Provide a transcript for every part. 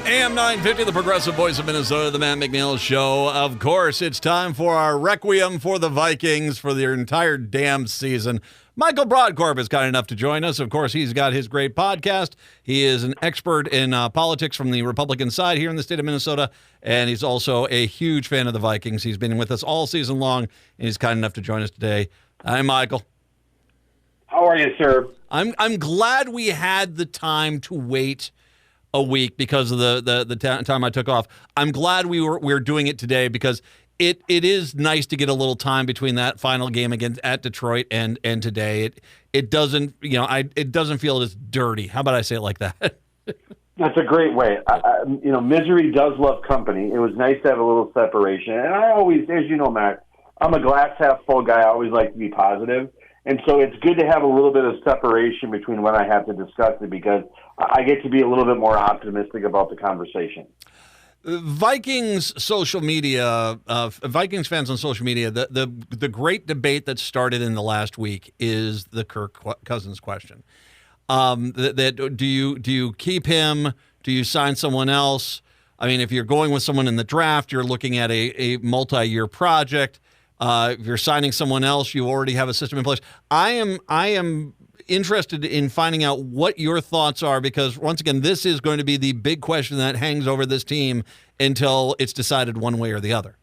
AM 950, the Progressive Voice of Minnesota, the Matt McNeil Show. Of course, it's time for our Requiem for the Vikings for their entire damn season. Michael Brodkorb is kind enough to join us. Of course, he's got his great podcast. He is an expert in politics from the Republican side here in the state of Minnesota, and he's also a huge fan of the Vikings. He's been with us all season long, and he's kind enough to join us today. Hi, Michael. How are you, sir? I'm glad we had the time to wait a week because of the time I took off. I'm glad we're doing it today because it is nice to get a little time between that final game at Detroit and today. It doesn't it doesn't feel as dirty. How about I say it like that? That's a great way. Misery does love company. It was nice to have a little separation. And I always, as you know, Matt, I'm a glass half full guy. I always like to be positive. And so it's good to have a little bit of separation between when I have to discuss it because I get to be a little bit more optimistic about the conversation. Vikings social media, Vikings fans on social media, the great debate that started in the last week is the Kirk Cousins question. That do you keep him? Do you sign someone else? I mean, if you're going with someone in the draft, you're looking at a multi-year project. If you're signing someone else, you already have a system in place. I am interested in finding out what your thoughts are because, once again, this is going to be the big question that hangs over this team until it's decided one way or the other.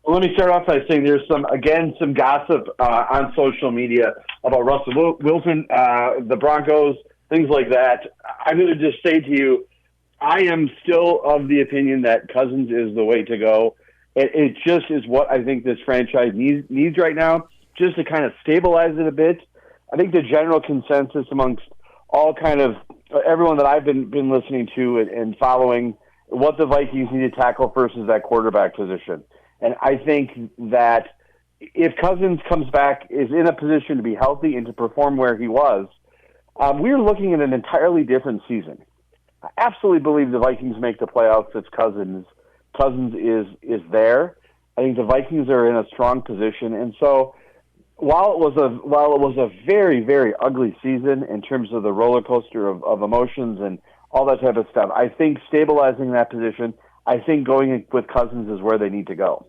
Well, let me start off by saying there's some gossip on social media about Russell Wilson, the Broncos, things like that. I'm going to just say to you, I am still of the opinion that Cousins is the way to go. It just is what I think this franchise needs right now, just to kind of stabilize it a bit. I think the general consensus amongst all kind of everyone that I've been listening to and following what the Vikings need to tackle first is that quarterback position. And I think that if Cousins comes back, is in a position to be healthy and to perform where he was, we're looking at an entirely different season. I absolutely believe the Vikings make the playoffs if Cousins is there. I think the Vikings are in a strong position, and so while it was a very, very ugly season in terms of the roller coaster of emotions and all that type of stuff, I think stabilizing that position, I think going with Cousins is where they need to go.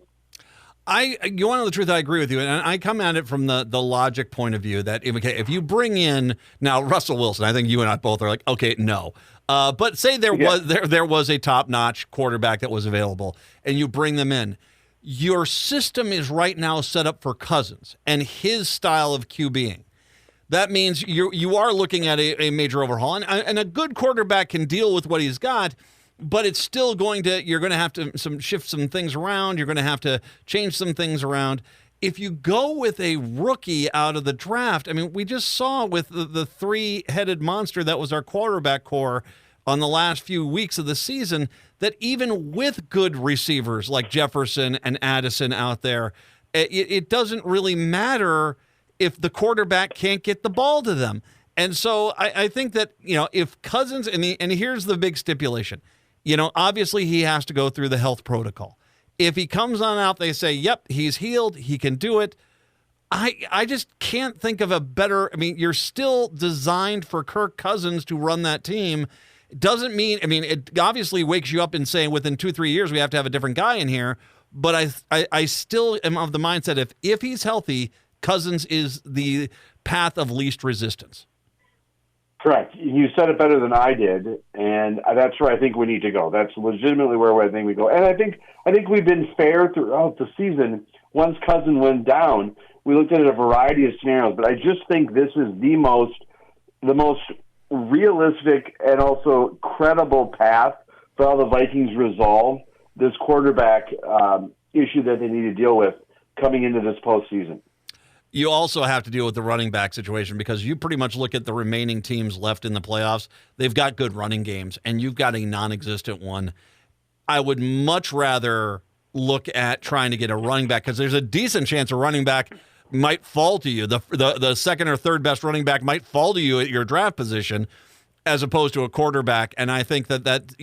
You want to know the truth? I agree with you, and I come at it from the logic point of view that if you bring in now Russell Wilson, I think you and I both are like, okay, no. But say there was a top-notch quarterback that was available, and you bring them in. Your system is right now set up for Cousins and his style of QBing. That means you are looking at a major overhaul, and a good quarterback can deal with what he's got. But it's still you're going to have to shift some things around. You're going to have to change some things around. If you go with a rookie out of the draft, I mean, we just saw with the three-headed monster that was our quarterback core on the last few weeks of the season, that even with good receivers like Jefferson and Addison out there, it doesn't really matter if the quarterback can't get the ball to them. And so I think that, if Cousins, and here's the big stipulation, obviously he has to go through the health protocol. If he comes on out, they say, yep, he's healed, he can do it. I just can't think of a better, you're still designed for Kirk Cousins to run that team. It doesn't mean, it obviously wakes you up in saying within 2-3 years we have to have a different guy in here. But I still am of the mindset if he's healthy, Cousins is the path of least resistance. Correct. You said it better than I did, and that's where I think we need to go. That's legitimately where I think we go. And I think we've been fair throughout the season. Once Cousins went down, we looked at a variety of scenarios, but I just think this is the most realistic and also credible path for how the Vikings resolve this quarterback issue that they need to deal with coming into this postseason. You also have to deal with the running back situation because you pretty much look at the remaining teams left in the playoffs. They've got good running games, and you've got a non-existent one. I would much rather look at trying to get a running back because there's a decent chance a running back might fall to you. The second or third best running back might fall to you at your draft position as opposed to a quarterback. And I think that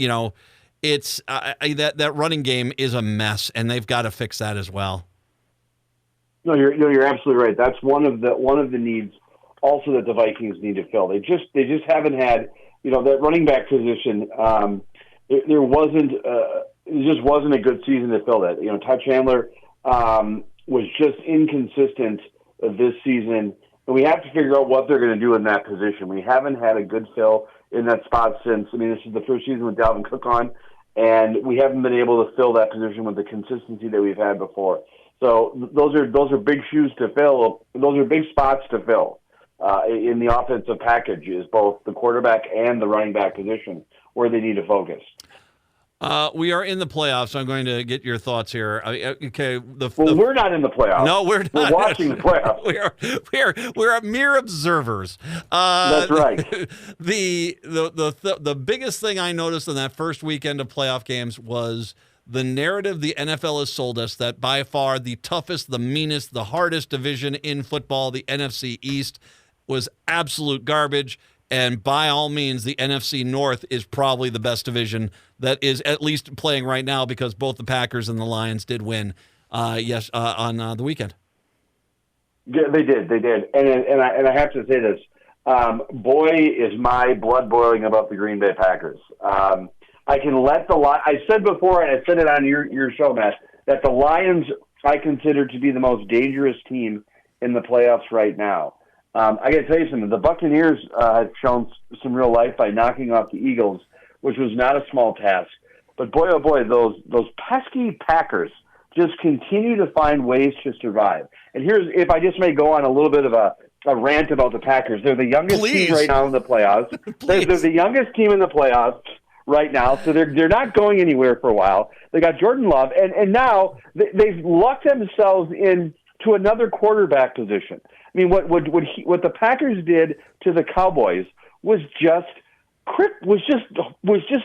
it's that running game is a mess, and they've got to fix that as well. No, you're absolutely right. That's one of the needs also that the Vikings need to fill. They just haven't had, that running back position. there wasn't. It just wasn't a good season to fill that. Todd Chandler was just inconsistent this season, and we have to figure out what they're going to do in that position. We haven't had a good fill in that spot since. This is the first season with Dalvin Cook on, and we haven't been able to fill that position with the consistency that we've had before. So those are big shoes to fill. Those are big spots to fill in the offensive package, is both the quarterback and the running back position where they need to focus. We are in the playoffs, so I'm going to get your thoughts here. Okay, we're not in the playoffs. No, we're not. We're watching the playoffs. we're mere observers. That's right. The biggest thing I noticed in that first weekend of playoff games was the narrative the NFL has sold us that by far the toughest, the meanest, the hardest division in football, the NFC East, was absolute garbage. And by all means, the NFC North is probably the best division that is at least playing right now, because both the Packers and the Lions did win on the weekend. Yeah, they did. And I have to say this. Boy, is my blood boiling about the Green Bay Packers. I can let I said before, and I said it on your show, Matt, that the Lions I consider to be the most dangerous team in the playoffs right now. I got to tell you something. The Buccaneers have shown some real life by knocking off the Eagles, which was not a small task. But boy, oh boy, those pesky Packers just continue to find ways to survive. And here's, if I just may go on a little bit of a rant about the Packers. They're the youngest team right now in the playoffs. They're the youngest team in the playoffs right now, so they're not going anywhere for a while. They got Jordan Love, and now they've lucked themselves into another quarterback position. What the Packers did to the Cowboys was just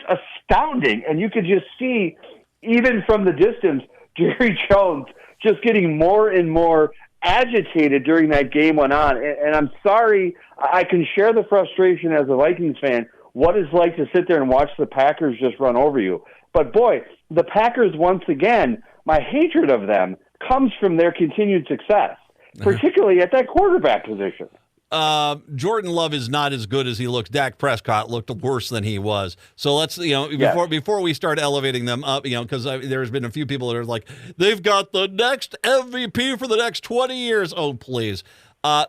astounding, and you could just see, even from the distance, Jerry Jones just getting more and more agitated during that game went on. And I'm sorry, I can share the frustration as a Vikings fan, what it's like to sit there and watch the Packers just run over you. But boy, the Packers, once again, my hatred of them comes from their continued success, particularly at that quarterback position. Jordan Love is not as good as he looks. Dak Prescott looked worse than he was. So let's, before we start elevating them up, because there's been a few people that are like, they've got the next MVP for the next 20 years. Oh, please.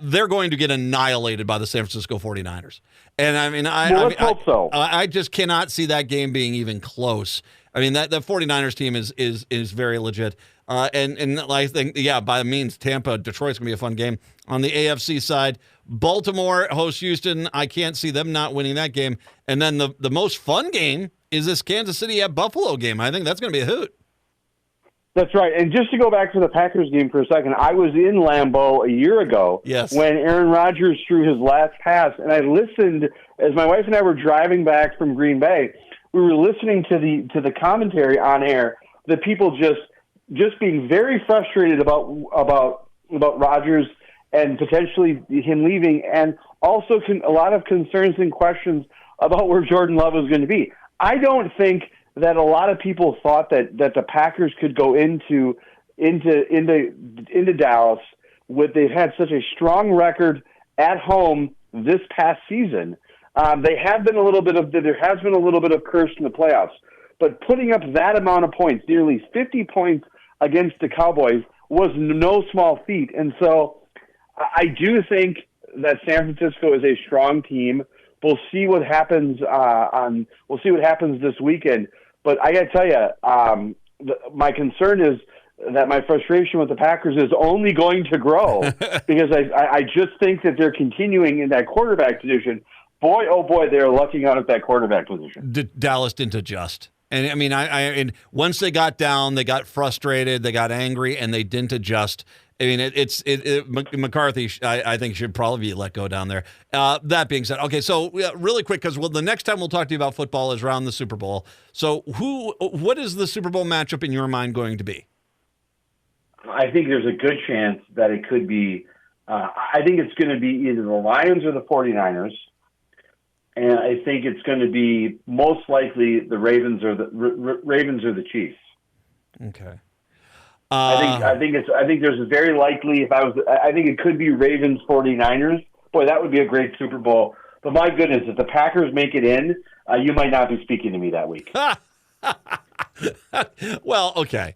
They're going to get annihilated by the San Francisco 49ers. And let's hope so. I just cannot see that game being even close. That the 49ers team is very legit. And I think, by means, Tampa, Detroit's going to be a fun game. On the AFC side, Baltimore hosts Houston. I can't see them not winning that game. And then the most fun game is this Kansas City at Buffalo game. I think that's going to be a hoot. That's right. And just to go back to the Packers game for a second, I was in Lambeau a year ago when Aaron Rodgers threw his last pass, and I listened as my wife and I were driving back from Green Bay. We were listening to the commentary on air, the people just being very frustrated about Rodgers and potentially him leaving, and also a lot of concerns and questions about where Jordan Love was going to be. I don't think that a lot of people thought that the Packers could go into Dallas they've had such a strong record at home this past season. There has been a little bit of curse in the playoffs, but putting up that amount of points, nearly 50 points against the Cowboys, was no small feat. And so I do think that San Francisco is a strong team. We'll see what happens this weekend. But I got to tell you, my concern is that my frustration with the Packers is only going to grow because I just think that they're continuing in that quarterback position. Boy, oh boy, they're lucking out at that quarterback position. Dallas didn't adjust. And and once they got down, they got frustrated, they got angry, and they didn't adjust. McCarthy, I think, should probably be let go down there. That being said, okay, so really quick, because the next time we'll talk to you about football is around the Super Bowl. So what is the Super Bowl matchup in your mind going to be? I think there's a good chance that it could be, I think it's going to be either the Lions or the 49ers. And I think it's going to be most likely the Ravens or the Chiefs. Okay. I think there's a very likely, I think it could be Ravens 49ers. Boy, that would be a great Super Bowl. But my goodness, if the Packers make it in, you might not be speaking to me that week. Well, okay.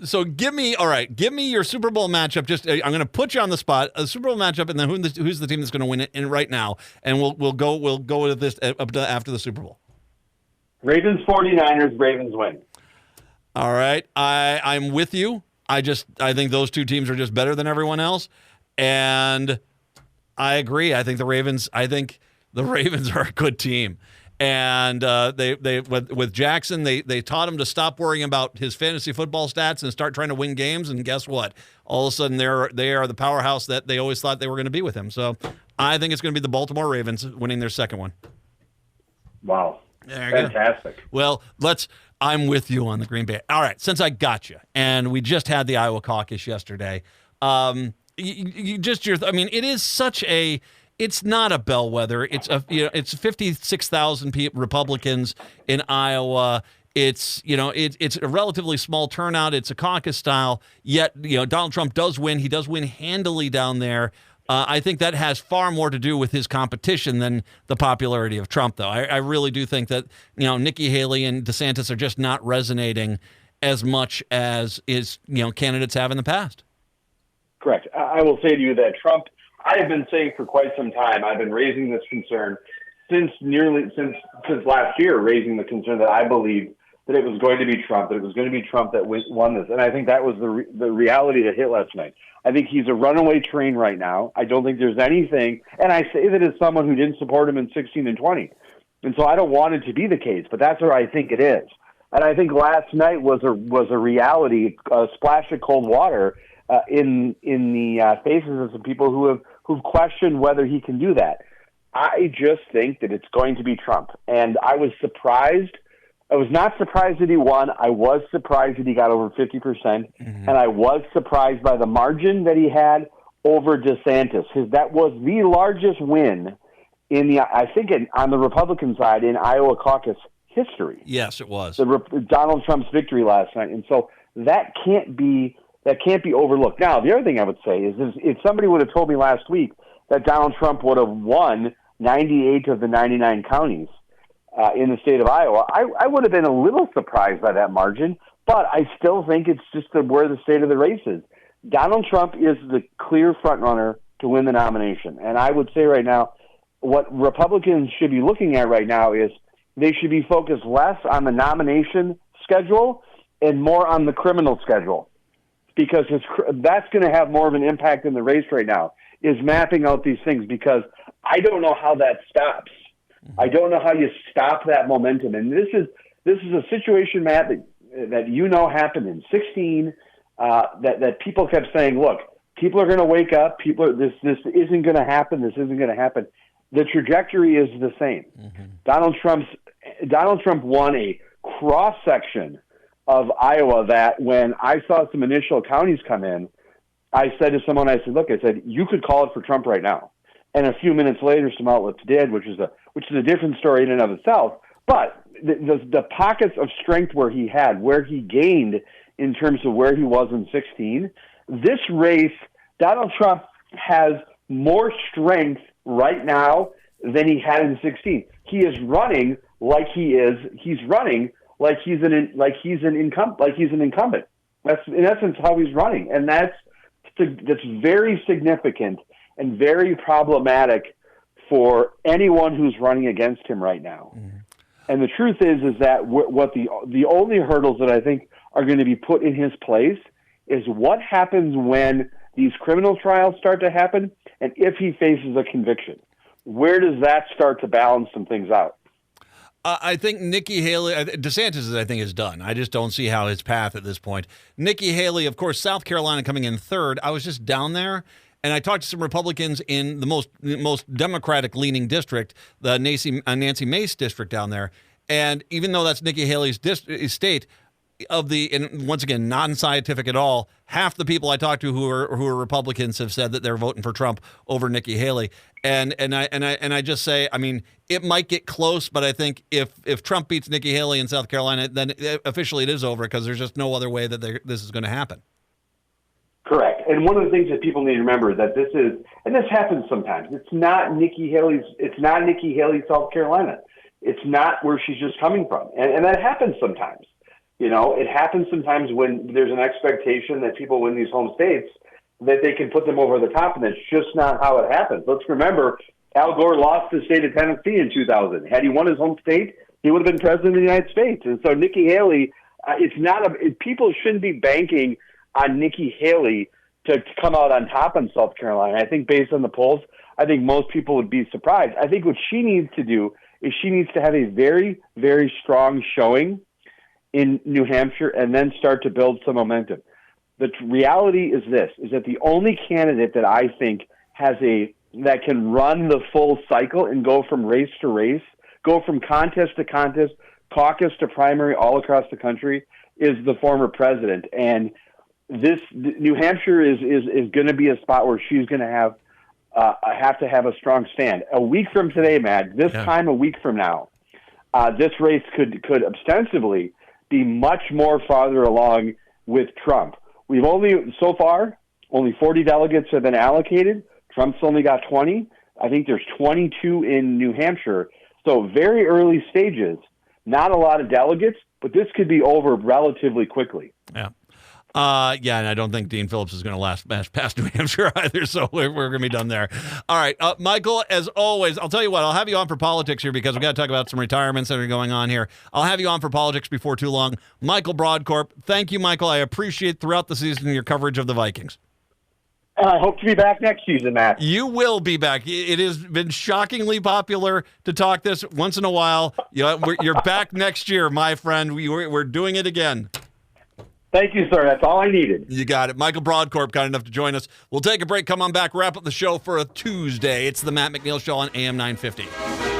So give me your Super Bowl matchup. Just I'm going to put you on the spot. A Super Bowl matchup, and then who's the team that's going to win it in right now? And we'll go with this up to after the Super Bowl. Ravens 49ers. Ravens win. All right, I'm with you. I think those two teams are just better than everyone else, and I agree. I think the Ravens are a good team. And they with Jackson, they taught him to stop worrying about his fantasy football stats and start trying to win games. And guess what? All of a sudden, they are the powerhouse that they always thought they were going to be with him. So I think it's going to be the Baltimore Ravens winning their second one. Wow, fantastic. Well, I'm with you on the Green Bay. All right, since I got you, and we just had the Iowa caucus yesterday. It is such a. It's not a bellwether. It's 56,000 Republicans in Iowa. It's a relatively small turnout. It's a caucus style. Yet Donald Trump does win. He does win handily down there. I think that has far more to do with his competition than the popularity of Trump, though. I really do think that Nikki Haley and DeSantis are just not resonating as much as candidates have in the past. Correct. I will say to you that Trump. I have been saying for quite some time, I've been raising this concern since last year, raising the concern that I believe that it was going to be Trump, that won this. And I think that was the reality that hit last night. I think he's a runaway train right now. I don't think there's anything, and I say that as someone who didn't support him in 16 and 20. And so I don't want it to be the case, but that's where I think it is. And I think last night was a reality, a splash of cold water in the faces of some people who've questioned whether he can do that. I just think that it's going to be Trump. And I was surprised. I was not surprised that he won. I was surprised that he got over 50%. Mm-hmm. And I was surprised by the margin that he had over DeSantis. That was the largest win on the Republican side in Iowa caucus history. Yes, it was. Donald Trump's victory last night. And so that can't be overlooked. Now, the other thing I would say is if somebody would have told me last week that Donald Trump would have won 98 of the 99 counties in the state of Iowa, I would have been a little surprised by that margin, but I still think it's just where the state of the race is. Donald Trump is the clear frontrunner to win the nomination. And I would say right now, what Republicans should be looking at right now is they should be focused less on the nomination schedule and more on the criminal schedule. Because that's going to have more of an impact in the race right now, is mapping out these things, because I don't know how that stops. I don't know how you stop that momentum. And this is a situation, Matt, that happened in 16, that people kept saying, look, people are going to wake up. This isn't going to happen. This isn't going to happen. The trajectory is the same. Mm-hmm. Donald Trump won a cross-section of Iowa that when I saw some initial counties come in, I said to someone, you could call it for Trump right now. And a few minutes later, some outlets did, which is a different story in and of itself. But the pockets of strength where he gained in terms of where he was in 16, this race, Donald Trump has more strength right now than he had in 16. He is running like he's an incumbent. That's in essence how he's running, and that's very significant and very problematic for anyone who's running against him right now. Mm-hmm. And the truth is that what the only hurdles that I think are going to be put in his place is what happens when these criminal trials start to happen, and if he faces a conviction. Where does that start to balance some things out? I think Nikki Haley, DeSantis, I think, is done. I just don't see how his path at this point. Nikki Haley, of course, South Carolina coming in third. I was just down there, and I talked to some Republicans in the most Democratic-leaning district, the Nancy Mace district down there. And even though that's Nikki Haley's state, and once again, non-scientific at all, half the people I talked to who are Republicans have said that they're voting for Trump over Nikki Haley. And I just say, I mean, it might get close, but I think if Trump beats Nikki Haley in South Carolina, then officially it is over, because there's just no other way that this is going to happen. Correct. And one of the things that people need to remember that this is, and this happens sometimes, it's not Nikki Haley's, South Carolina. It's not where she's just coming from. And that happens sometimes. It happens sometimes when there's an expectation that people win these home states that they can put them over the top, and that's just not how it happens. Let's remember, Al Gore lost the state of Tennessee in 2000. Had he won his home state, he would have been president of the United States. And so Nikki Haley, people shouldn't be banking on Nikki Haley to come out on top in South Carolina. I think based on the polls, I think most people would be surprised. I think what she needs to do is she needs to have a very, very strong showing in New Hampshire and then start to build some momentum. The reality is this, is that the only candidate that I think that can run the full cycle and go from race to race, go from contest to contest, caucus to primary all across the country is the former president. And New Hampshire is going to be a spot where she's going to have to have a strong stand. A week from today, Matt, time a week from now, this race could ostensibly be much more farther along with Trump. We've only 40 delegates have been allocated. Trump's only got 20. I think there's 22 in New Hampshire. So very early stages, not a lot of delegates, but this could be over relatively quickly. Yeah. And I don't think Dean Phillips is going to last past New Hampshire either, so we're going to be done there. All right, Michael, as always, I'll tell you what, I'll have you on for politics here because we've got to talk about some retirements that are going on here. I'll have you on for politics before too long. Michael Brodkorb, thank you, Michael. I appreciate throughout the season your coverage of the Vikings. I hope to be back next season, Matt. You will be back. It has been shockingly popular to talk this once in a while. You're back next year, my friend. We're doing it again. Thank you, sir. That's all I needed. You got it. Michael Brodkorb, kind enough to join us. We'll take a break, come on back, wrap up the show for a Tuesday. It's the Matt McNeil Show on AM 950.